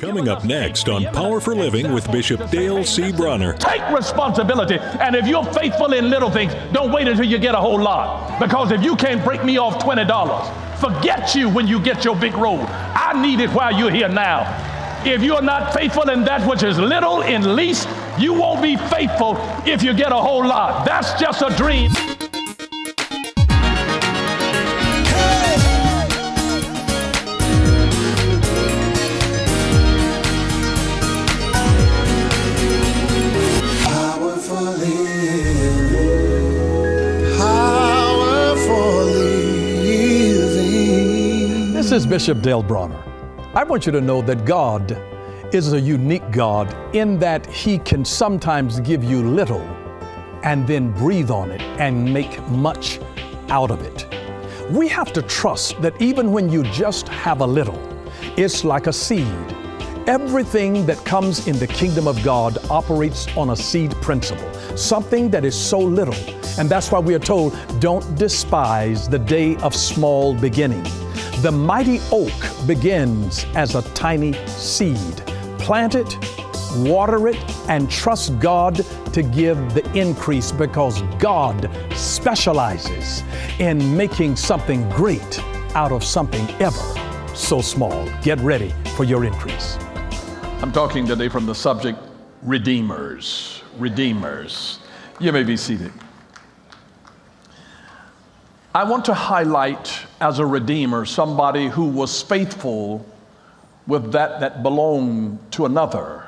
Coming up next on Power for Living with Bishop Dale C. Brunner. Take responsibility, and if you're faithful in little things, don't wait until you get a whole lot. Because if you can't break me off $20, forget you when you get your big road. I need it while you're here now. If you're not faithful in that which is little and least, you won't be faithful if you get a whole lot. That's just a dream. This is Bishop Dale Brunner. I want you to know that God is a unique God in that He can sometimes give you little and then breathe on it and make much out of it. We have to trust that even when you just have a little, it's like a seed. Everything that comes in the kingdom of God operates on a seed principle, something that is so little. And that's why we are told, don't despise the day of small beginning. The mighty oak begins as a tiny seed. Plant it, water it, and trust God to give the increase, because God specializes in making something great out of something ever so small. Get ready for your increase. I'm talking today from the subject, redeemers. Redeemers. You may be seated. I want to highlight as a redeemer somebody who was faithful with that belonged to another.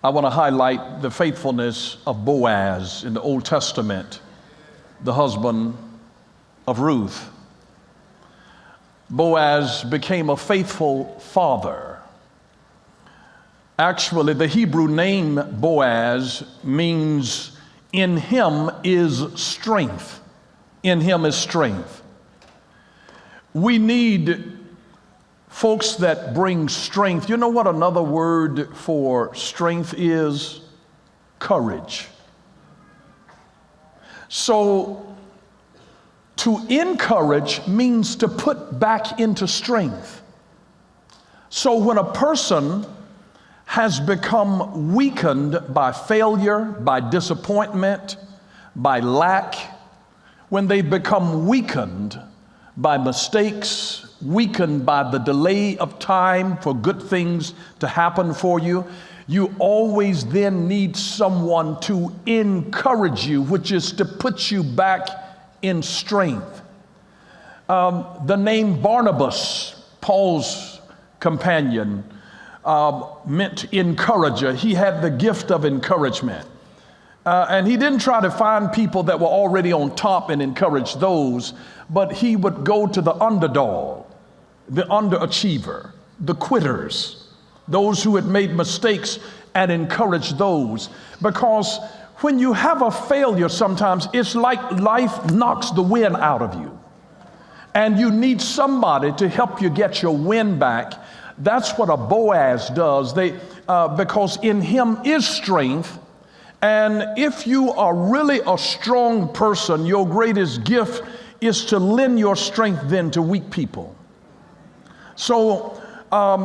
I want to highlight the faithfulness of Boaz in the Old Testament, the husband of Ruth. Boaz became a faithful father. Actually, the Hebrew name Boaz means in him is strength. In him is strength. We need folks that bring strength. You know what another word for strength is? Courage. So to encourage means to put back into strength. So when a person has become weakened by failure, by disappointment, by lack, when they become weakened by mistakes, weakened by the delay of time for good things to happen for you, you always then need someone to encourage you, which is to put you back in strength. The name Barnabas, Paul's companion, meant encourager. He had the gift of encouragement. And he didn't try to find people that were already on top and encourage those, but he would go to the underdog, the underachiever, the quitters, those who had made mistakes, and encourage those. Because when you have a failure, sometimes it's like life knocks the wind out of you. And you need somebody to help you get your wind back. That's what a Boaz does. Because in him is strength. And if you are really a strong person, your greatest gift is to lend your strength then to weak people. So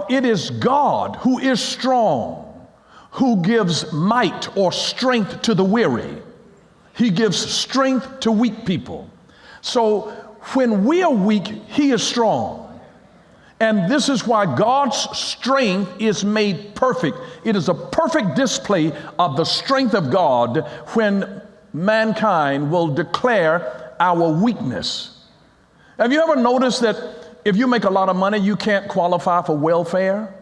it is God who is strong, who gives might or strength to the weary. He gives strength to weak people. So when we are weak, He is strong. And this is why God's strength is made perfect. It is a perfect display of the strength of God when mankind will declare our weakness. Have you ever noticed that if you make a lot of money, you can't qualify for welfare?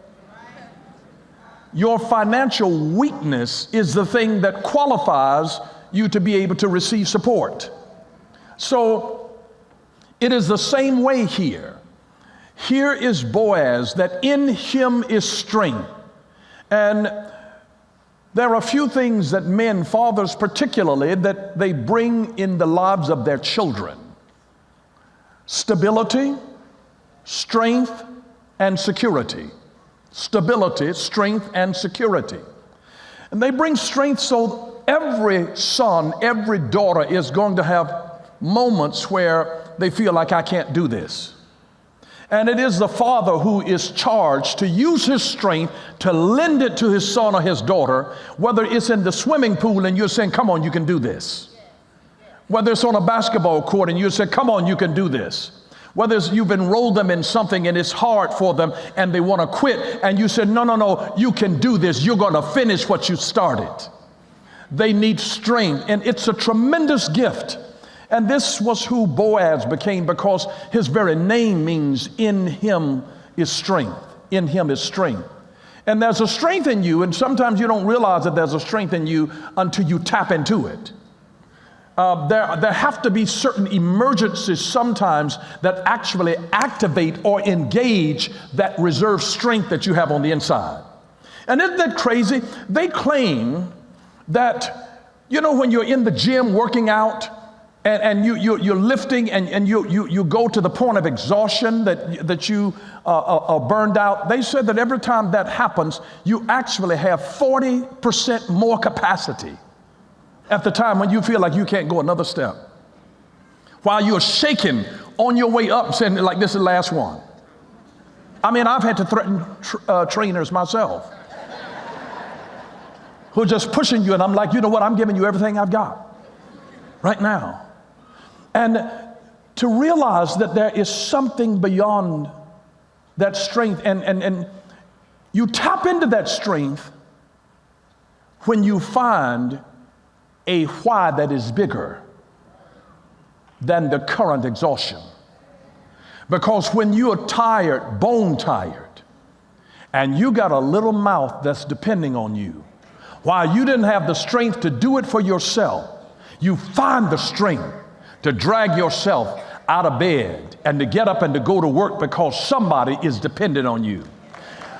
Your financial weakness is the thing that qualifies you to be able to receive support. So it is the same way here. Here is Boaz, that in him is strength. And there are a few things that men, fathers particularly, that they bring in the lives of their children. Stability, strength, and security. Stability, strength, and security. And they bring strength so every son, every daughter is going to have moments where they feel like, I can't do this. And it is the father who is charged to use his strength to lend it to his son or his daughter, whether it's in the swimming pool and you're saying, come on, you can do this. Whether it's on a basketball court and you say, come on, you can do this. Whether it's you've enrolled them in something and it's hard for them and they want to quit and you said, no, you can do this. You're going to finish what you started. They need strength, and it's a tremendous gift. And this was who Boaz became, because his very name means in him is strength. In him is strength. And there's a strength in you, and sometimes you don't realize that there's a strength in you until you tap into it. There have to be certain emergencies sometimes that actually activate or engage that reserve strength that you have on the inside. And isn't that crazy? They claim that, when you're in the gym working out and you're lifting and you go to the point of exhaustion that you are burned out, they said that every time that happens, you actually have 40% more capacity at the time when you feel like you can't go another step. While you're shaking on your way up, saying like, this is the last one. I mean, I've had to threaten trainers myself who are just pushing you, and I'm like, you know what, I'm giving you everything I've got right now. And to realize that there is something beyond that strength, and you tap into that strength when you find a why that is bigger than the current exhaustion. Because when you're tired, bone tired, and you got a little mouth that's depending on you, while you didn't have the strength to do it for yourself, you find the strength to drag yourself out of bed and to get up and to go to work because somebody is dependent on you.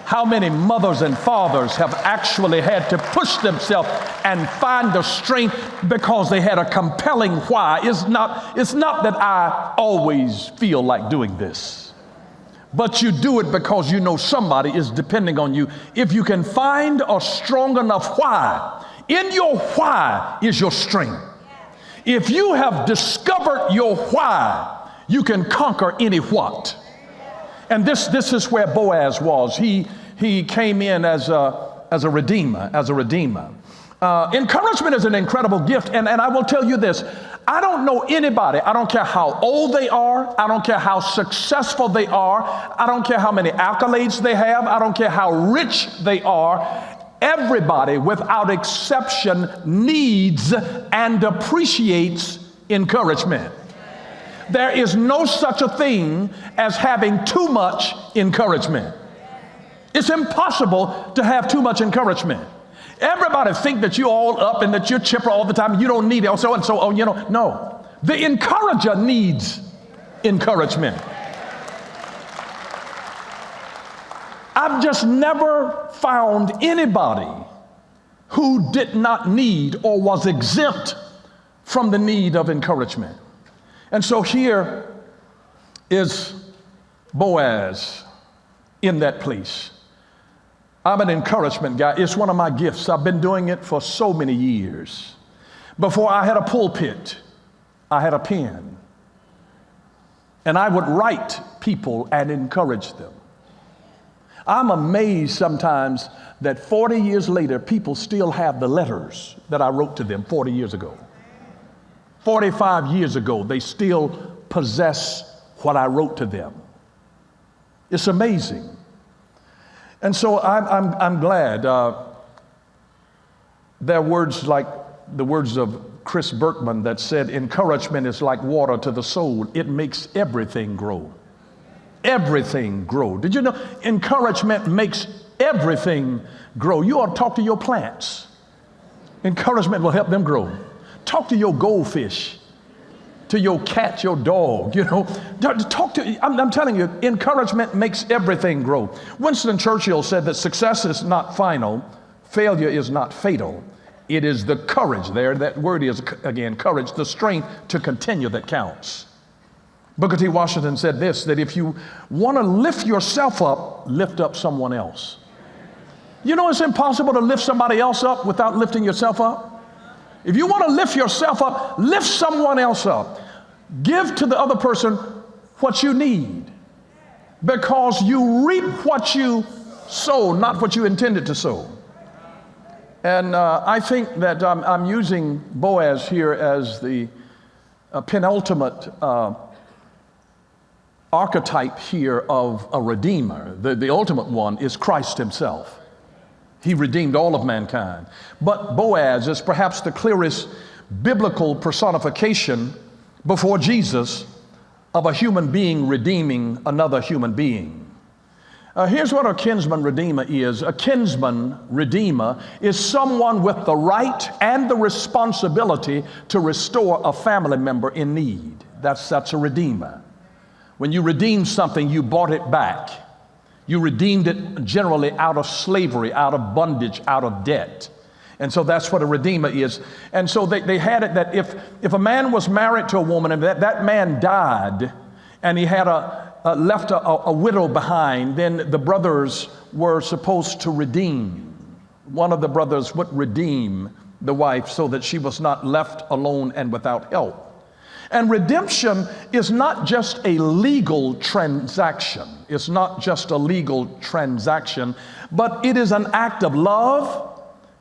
How many mothers and fathers have actually had to push themselves and find the strength because they had a compelling why? It's not that I always feel like doing this, but you do it because you know somebody is depending on you. If you can find a strong enough why, in your why is your strength. If you have discovered your why, you can conquer any what. And this is where Boaz was. He came in as a redeemer. Encouragement is an incredible gift, and I will tell you this. I don't know anybody, I don't care how old they are, I don't care how successful they are, I don't care how many accolades they have, I don't care how rich they are. Everybody, without exception, needs and appreciates encouragement. There is no such a thing as having too much encouragement. It's impossible to have too much encouragement. Everybody think that you're all up and that you're chipper all the time. You don't need it. No. The encourager needs encouragement. I've just never found anybody who did not need or was exempt from the need of encouragement. And so here is Boaz in that place. I'm an encouragement guy. It's one of my gifts. I've been doing it for so many years. Before I had a pulpit, I had a pen. And I would write people and encourage them. I'm amazed sometimes that 40 years later, people still have the letters that I wrote to them 40 years ago. 45 years ago, they still possess what I wrote to them. It's amazing. And so I'm glad. There are words like the words of Chris Berkman that said, encouragement is like water to the soul. It makes everything grow. Everything grow. Did you know encouragement makes everything grow? You ought to talk to your plants. Encouragement will help them grow. Talk to your goldfish, to your cat, your dog, I'm telling you, encouragement makes everything grow. Winston Churchill said that success is not final, failure is not fatal. It is the courage there, that word is, again, courage, the strength to continue that counts. Booker T. Washington said this, that if you want to lift yourself up, lift up someone else. You know it's impossible to lift somebody else up without lifting yourself up. If you want to lift yourself up, lift someone else up. Give to the other person what you need. because you reap what you sow, not what you intended to sow. And I think that I'm using Boaz here as the penultimate archetype here of a redeemer. The ultimate one is Christ himself. He redeemed all of mankind. But Boaz is perhaps the clearest biblical personification before Jesus of a human being redeeming another human being. Here's what a kinsman redeemer is. A kinsman redeemer is someone with the right and the responsibility to restore a family member in need. That's a redeemer. When you redeem something, you bought it back. You redeemed it generally out of slavery, out of bondage, out of debt. And so that's what a redeemer is. And so they had it that if a man was married to a woman and that man died and he had left a widow behind, then the brothers were supposed to redeem. One of the brothers would redeem the wife so that she was not left alone and without help. And redemption is not just a legal transaction. It's not just a legal transaction, but it is an act of love,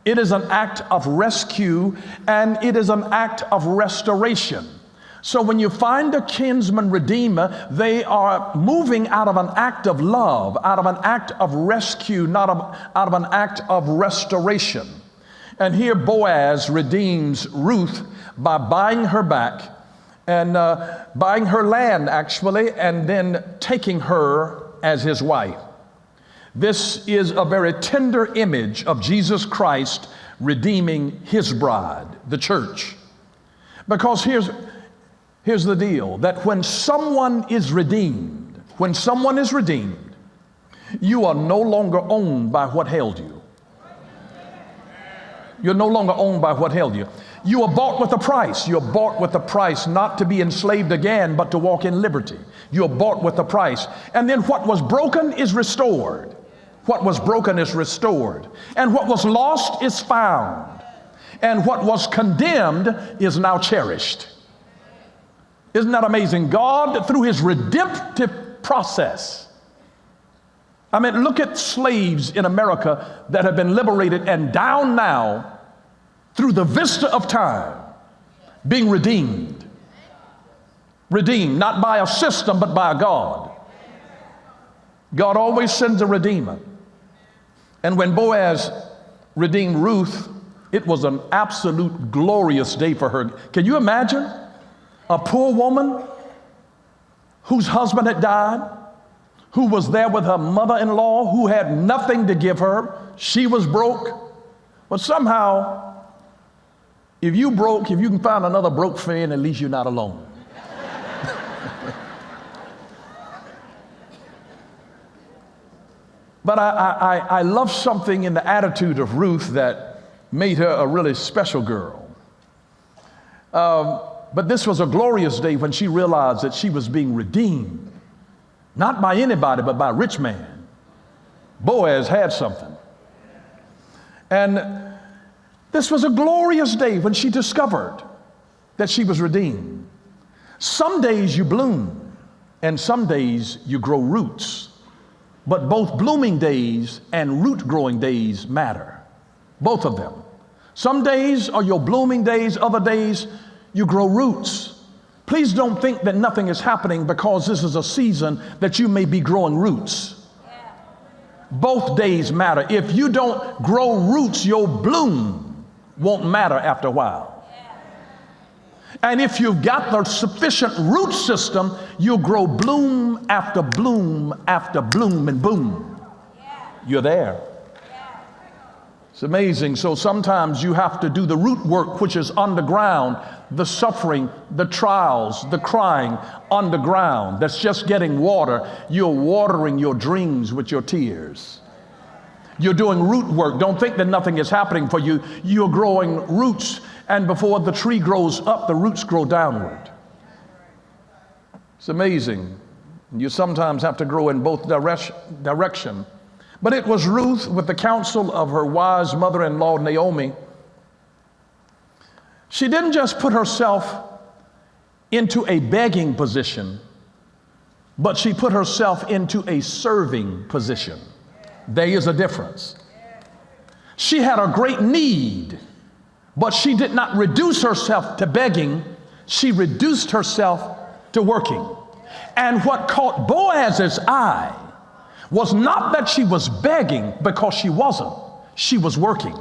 it is an act of rescue, and it is an act of restoration. So when you find a kinsman redeemer, they are moving out of an act of love, out of an act of rescue, not out of an act of restoration. And here Boaz redeems Ruth by buying her back and buying her land, actually, and then taking her as his wife. This is a very tender image of Jesus Christ redeeming his bride, the church. Because here's the deal, that when someone is redeemed, you are no longer owned by what held you. You're no longer owned by what held you. You are bought with a price. You're bought with a price, not to be enslaved again, but to walk in liberty. You're bought with a price. And then what was broken is restored. What was broken is restored. And what was lost is found. And what was condemned is now cherished. Isn't that amazing? God, through his redemptive process. I mean, look at slaves in America that have been liberated and down now through the vista of time, being redeemed. Redeemed, not by a system, but by a God. God always sends a redeemer. And when Boaz redeemed Ruth, it was an absolute glorious day for her. Can you imagine a poor woman whose husband had died, who was there with her mother-in-law, who had nothing to give her? She was broke. But somehow, if you can find another broke friend, at least you're not alone. But I love something in the attitude of Ruth that made her a really special girl. But this was a glorious day when she realized that she was being redeemed, not by anybody, but by a rich man. Boaz had something. And this was a glorious day when she discovered that she was redeemed. Some days you bloom, and some days you grow roots. But both blooming days and root growing days matter. Both of them. Some days are your blooming days, other days you grow roots. Please don't think that nothing is happening because this is a season that you may be growing roots. Both days matter. If you don't grow roots, your bloom won't matter after a while. And if you've got the sufficient root system, you'll grow bloom after bloom after bloom, and boom, you're there. It's amazing. So sometimes you have to do the root work, which is underground, the suffering, the trials, the crying underground. That's just getting water. You're watering your dreams with your tears. You're doing root work. Don't think that nothing is happening for you. You're growing roots, and before the tree grows up, the roots grow downward. It's amazing. You sometimes have to grow in both direction. But it was Ruth, with the counsel of her wise mother-in-law, Naomi. She didn't just put herself into a begging position, but she put herself into a serving position. There is a difference. She had a great need, but she did not reduce herself to begging. She reduced herself to working. And what caught Boaz's eye was not that she was begging, because she wasn't. She was working.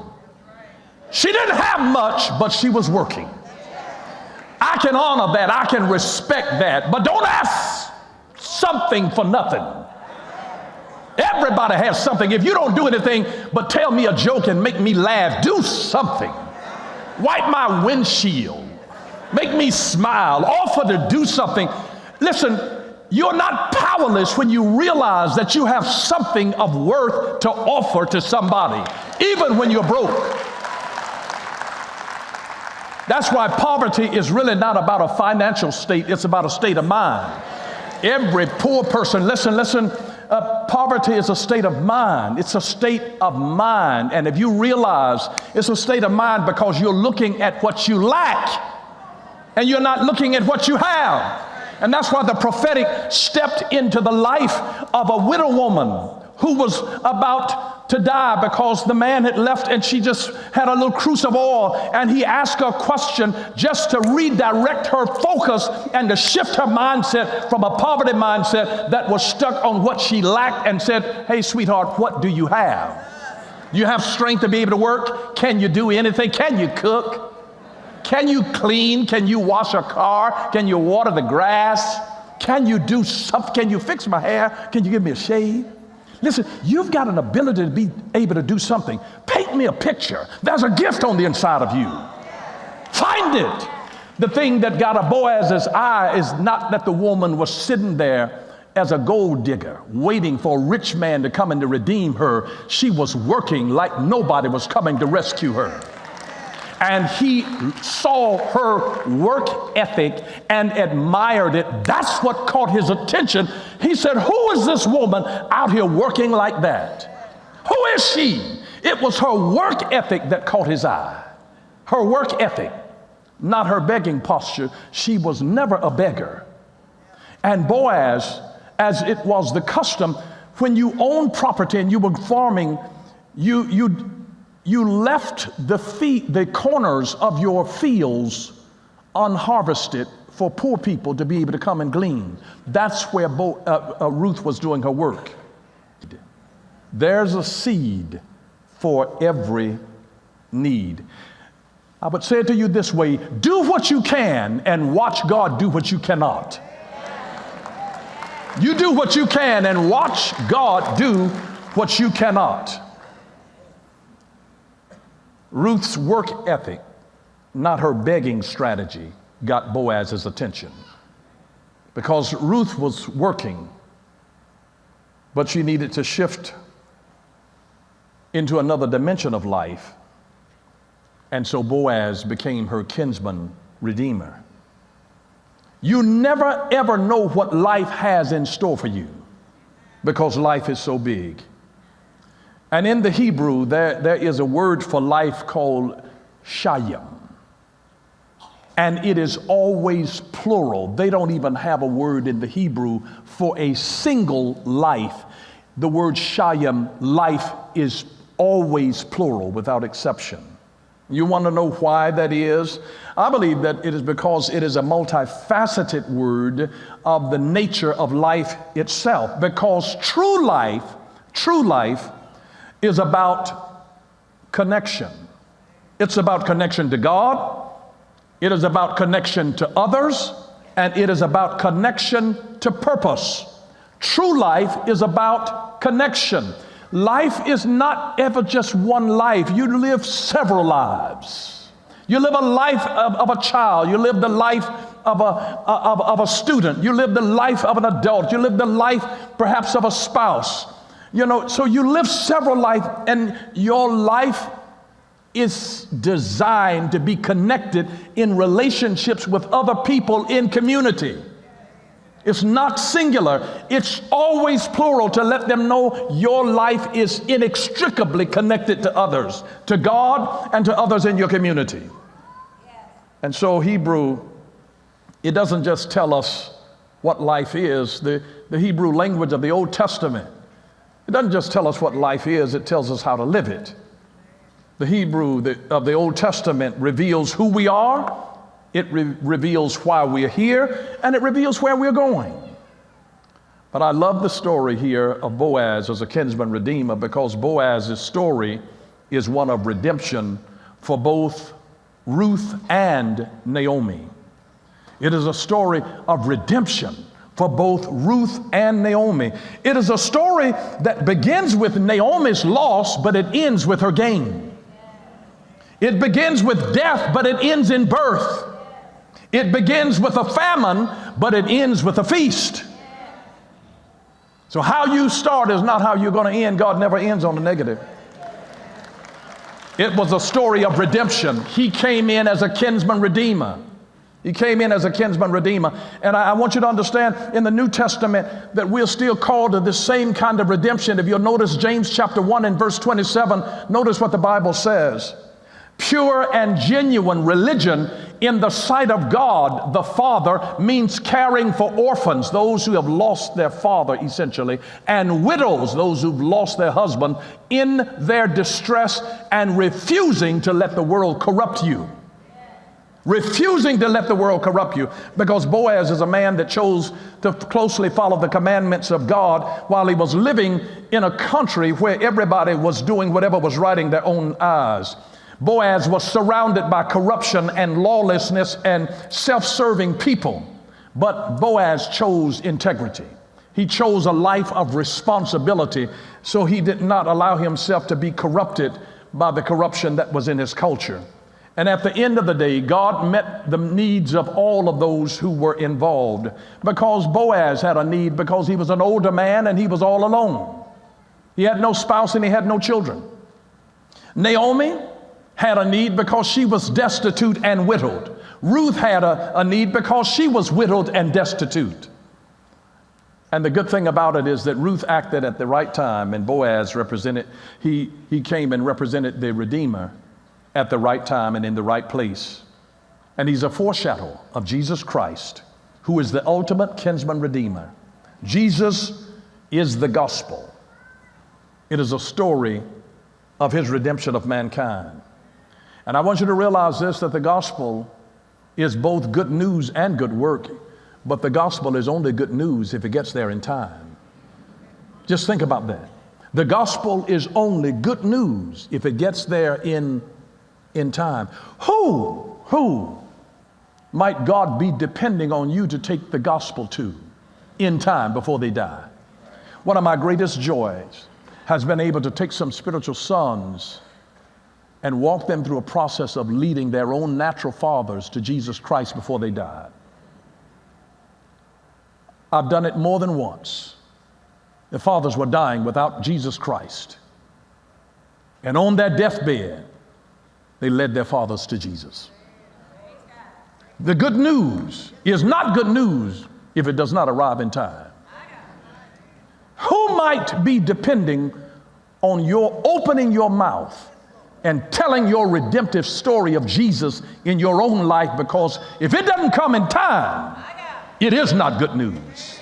She didn't have much, but she was working. I can honor that. I can respect that. But don't ask something for nothing. Everybody has something. If you don't do anything but tell me a joke and make me laugh, do something. Wipe my windshield. Make me smile. Offer to do something. Listen, you're not powerless when you realize that you have something of worth to offer to somebody, even when you're broke. That's why poverty is really not about a financial state. It's about a state of mind. Every poor person, listen, poverty is a state of mind. It's a state of mind. And if you realize it's a state of mind because you're looking at what you lack and you're not looking at what you have. And that's why the prophetic stepped into the life of a widow woman who was about to die because the man had left, and she just had a little cruse of oil, and he asked her a question just to redirect her focus and to shift her mindset from a poverty mindset that was stuck on what she lacked, and said, hey, sweetheart, what do you have? You have strength to be able to work? Can you do anything? Can you cook? Can you clean? Can you wash a car? Can you water the grass? Can you do something? Can you fix my hair? Can you give me a shave? Listen, you've got an ability to be able to do something. Paint me a picture. There's a gift on the inside of you. Find it. The thing that got a Boaz's eye is not that the woman was sitting there as a gold digger, waiting for a rich man to come and to redeem her. She was working like nobody was coming to rescue her. And he saw her work ethic and admired it. That's what caught his attention. He said, who is this woman out here working like that? Who is she? It was her work ethic that caught his eye. Her work ethic, not her begging posture. She was never a beggar. And Boaz, as it was the custom, when you owned property and you were farming, you left the corners of your fields unharvested for poor people to be able to come and glean. That's where Ruth was doing her work. There's a seed for every need. I would say it to you this way: do what you can and watch God do what you cannot. You do what you can and watch God do what you cannot. Ruth's work ethic, not her begging strategy, got Boaz's attention. Because Ruth was working, but she needed to shift into another dimension of life. And so Boaz became her kinsman redeemer. You never ever know what life has in store for you, because life is so big. And in the Hebrew, there is a word for life called shayim. And it is always plural. They don't even have a word in the Hebrew for a single life. The word shayim, life, is always plural without exception. You want to know why that is? I believe that it is because it is a multifaceted word of the nature of life itself. Because true life is about connection. It's about connection to God. It is about connection to others. And it is about connection to purpose. True life is about connection. Life is not ever just one life. You live several lives. You live a life of a child. You live the life of a student. You live the life of an adult. You live the life perhaps of a spouse. You know, so you live several lives, and your life is designed to be connected in relationships with other people in community. It's not singular. It's always plural, to let them know your life is inextricably connected to others, to God and to others in your community. And so Hebrew, it doesn't just tell us what life is. The the Hebrew language of the Old Testament, it doesn't just tell us what life is, it tells us how to live it. The Hebrew of the Old Testament reveals who we are, it reveals why we're here, and it reveals where we're going. But I love the story here of Boaz as a kinsman redeemer, because Boaz's story is one of redemption for both Ruth and Naomi. It is a story of redemption for both Ruth and Naomi. It is a story that begins with Naomi's loss, but it ends with her gain. It begins with death, but it ends in birth. It begins with a famine, but it ends with a feast. So how you start is not how you're going to end. God never ends on the negative. It was a story of redemption. He came in as a kinsman redeemer. He came in as a kinsman redeemer. And I want you to understand in the New Testament that we're still called to this same kind of redemption. If you'll notice James chapter 1 and verse 27, notice what the Bible says. Pure and genuine religion in the sight of God the Father means caring for orphans, those who have lost their father essentially, and widows, those who've lost their husband, in their distress, and refusing to let the world corrupt you. Refusing to let the world corrupt you, because Boaz is a man that chose to closely follow the commandments of God while he was living in a country where everybody was doing whatever was right in their own eyes. Boaz was surrounded by corruption and lawlessness and self-serving people, but Boaz chose integrity. He chose a life of responsibility, so he did not allow himself to be corrupted by the corruption that was in his culture. And at the end of the day, God met the needs of all of those who were involved, because Boaz had a need because he was an older man and he was all alone. He had no spouse and he had no children. Naomi had a need because she was destitute and widowed. Ruth had a need because she was widowed and destitute. And the good thing about it is that Ruth acted at the right time, and Boaz represented, he came and represented the Redeemer at the right time and in the right place. And he's a foreshadow of Jesus Christ, who is the ultimate kinsman redeemer. Jesus is the gospel. It is a story of his redemption of mankind. And I want you to realize this, that the gospel is both good news and good work, but the gospel is only good news if it gets there in time. Just think about that. The gospel is only good news if it gets there in time. Who might God be depending on you to take the gospel to in time before they die? One of my greatest joys has been able to take some spiritual sons and walk them through a process of leading their own natural fathers to Jesus Christ before they died. I've done it more than once. The fathers were dying without Jesus Christ. And on their deathbed, they led their fathers to Jesus. The good news is not good news if it does not arrive in time. Who might be depending on your opening your mouth and telling your redemptive story of Jesus in your own life? Because if it doesn't come in time, it is not good news.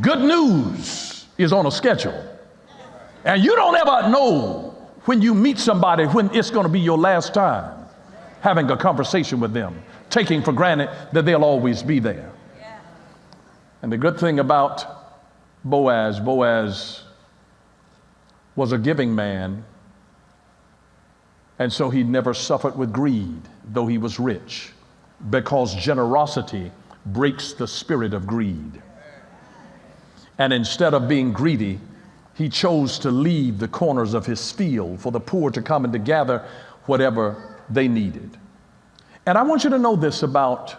Good news is on a schedule. And you don't ever know when you meet somebody when it's going to be your last time having a conversation with them, taking for granted that they'll always be there. And the good thing about Boaz was a giving man, and so he never suffered with greed, though he was rich, because generosity breaks the spirit of greed. And instead of being greedy, he chose to leave the corners of his field for the poor to come and to gather whatever they needed. And I want you to know this about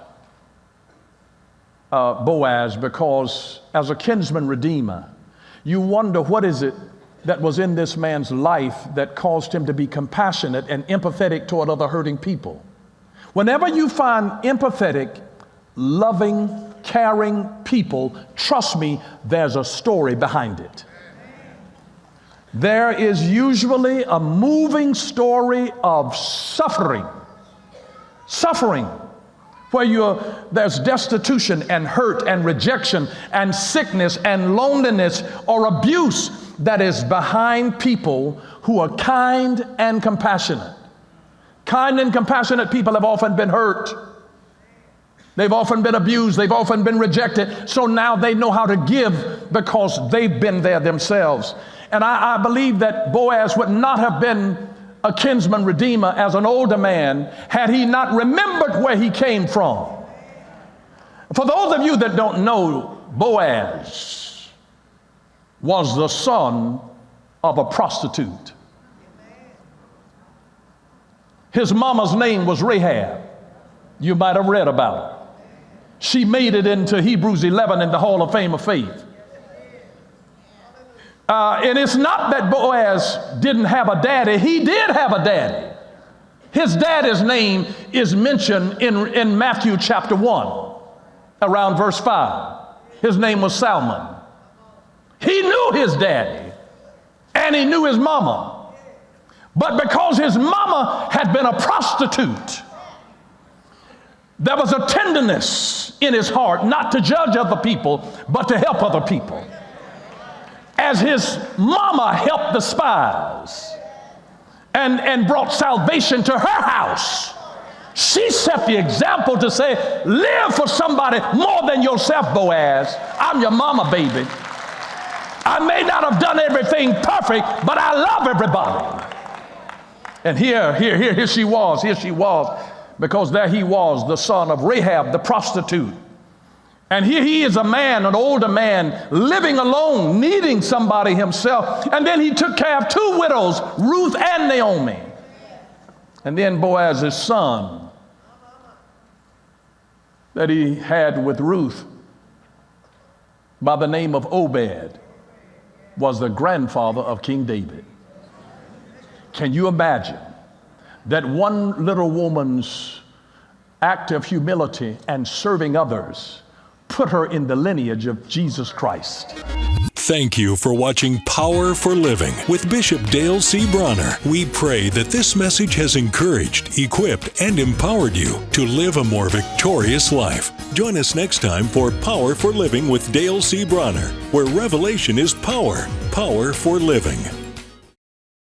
Boaz, because as a kinsman redeemer, you wonder what is it that was in this man's life that caused him to be compassionate and empathetic toward other hurting people. Whenever you find empathetic, loving, caring people, trust me, there's a story behind it. There is usually a moving story of suffering where there's destitution and hurt and rejection and sickness and loneliness or abuse that is behind people who are kind and compassionate. Kind and compassionate people have often been hurt. They've often been abused. They've often been rejected. So now they know how to give because they've been there themselves. And I believe that Boaz would not have been a kinsman redeemer as an older man had he not remembered where he came from. For those of you that don't know, Boaz was the son of a prostitute. His mama's name was Rahab. You might have read about her. She made it into Hebrews 11 in the Hall of Fame of Faith. And it's not that Boaz didn't have a daddy. He did have a daddy. His daddy's name is mentioned in Matthew chapter 1, around verse 5. His name was Salmon. He knew his daddy, and he knew his mama. But because his mama had been a prostitute, there was a tenderness in his heart not to judge other people, but to help other people. As his mama helped the spies and brought salvation to her house, she set the example to say, live for somebody more than yourself, Boaz. I'm your mama, baby. I may not have done everything perfect, but I love everybody. And here she was, because there he was, the son of Rahab, the prostitute. And here he is, a man, an older man, living alone, needing somebody himself. And then he took care of two widows, Ruth and Naomi. And then Boaz's son that he had with Ruth by the name of Obed was the grandfather of King David. Can you imagine that one little woman's act of humility and serving others put her in the lineage of Jesus Christ? Thank you for watching Power for Living with Bishop Dale C. Bronner. We pray that this message has encouraged, equipped, and empowered you to live a more victorious life. Join us next time for Power for Living with Dale C. Bronner, where revelation is power, power for living.